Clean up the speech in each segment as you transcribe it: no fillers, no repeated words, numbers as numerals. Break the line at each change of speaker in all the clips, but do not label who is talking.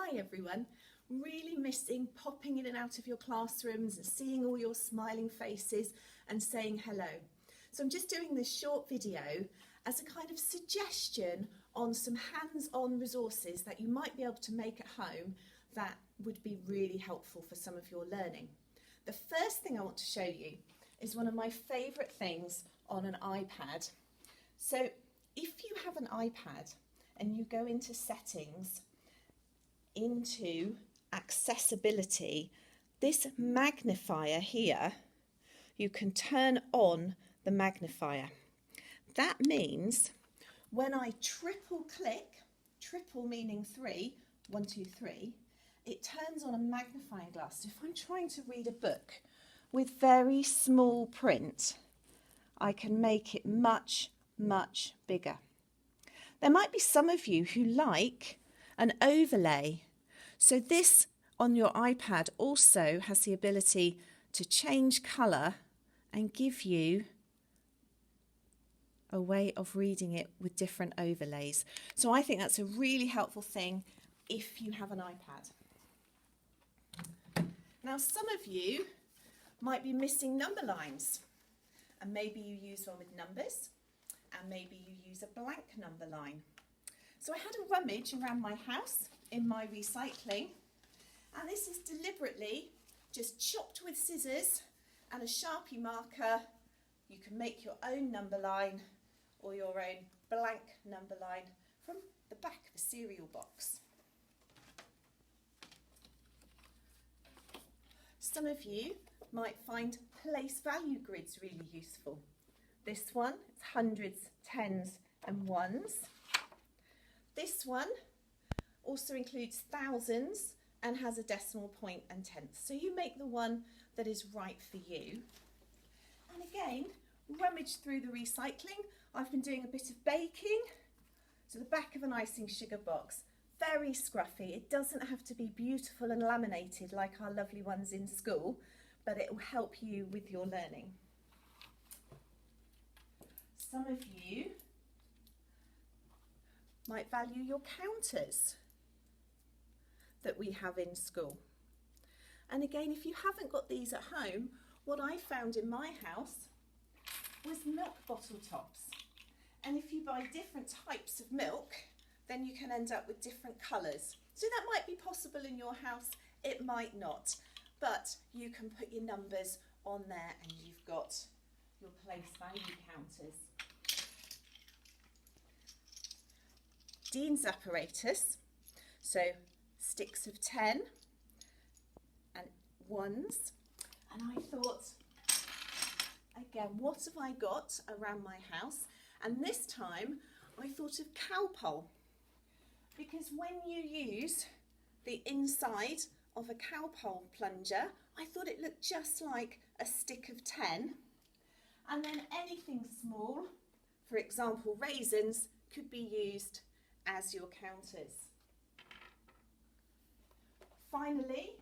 Hi everyone, really missing popping in and out of your classrooms and seeing all your smiling faces and saying hello. So I'm just doing this short video as a kind of suggestion on some hands-on resources that you might be able to make at home that would be really helpful for some of your learning. The first thing I want to show you is one of my favourite things on an iPad. So if you have an iPad and you go into settings, into accessibility, this magnifier here, you can turn on the magnifier. That means when I triple click, triple meaning 3, 1, 2, 3, it turns on a magnifying glass. So if I'm trying to read a book with very small print, I can make it much, much bigger. There might be some of you who like an overlay. So this on your iPad also has the ability to change colour and give you a way of reading it with different overlays. So I think that's a really helpful thing if you have an iPad. Now some of you might be missing number lines, and maybe you use one with numbers and maybe you use a blank number line. So I had a rummage around my house in my recycling, and this is deliberately just chopped with scissors and a Sharpie marker. You can make your own number line or your own blank number line from the back of a cereal box. Some of you might find place value grids really useful. This one, it's hundreds, tens and ones. This one also includes thousands and has a decimal point and tenths. So you make the one that is right for you. And again, rummage through the recycling. I've been doing a bit of baking. So the back of an icing sugar box, very scruffy. It doesn't have to be beautiful and laminated like our lovely ones in school, but it will help you with your learning. Some of you might value your counters that we have in school. And again, if you haven't got these at home, what I found in my house was milk bottle tops. And if you buy different types of milk, then you can end up with different colours. So that might be possible in your house, it might not. But you can put your numbers on there and you've got your place value counters. Dean's apparatus, so sticks of 10 and ones. And I thought, again, what have I got around my house? And this time I thought of cowpole, because when you use the inside of a cowpole plunger, I thought it looked just like a stick of 10. And then anything small, for example raisins, could be used as your counters. Finally,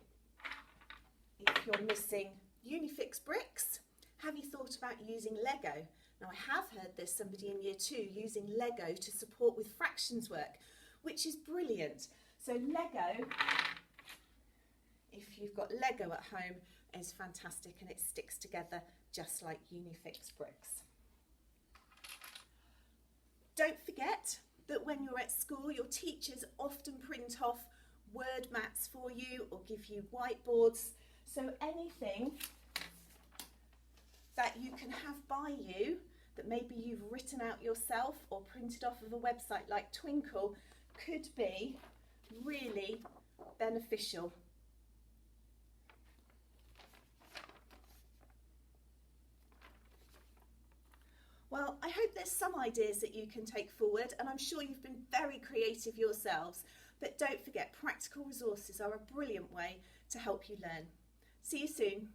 if you're missing Unifix bricks, have you thought about using Lego? Now I have heard there's somebody in year 2 using Lego to support with fractions work, which is brilliant. So Lego, if you've got Lego at home, is fantastic and it sticks together just like Unifix bricks. Don't forget that when you're at school, your teachers often print off word mats for you or give you whiteboards. So anything that you can have by you that maybe you've written out yourself or printed off of a website like Twinkle could be really beneficial. Well, I hope there's some ideas that you can take forward, and I'm sure you've been very creative yourselves, but don't forget, practical resources are a brilliant way to help you learn. See you soon.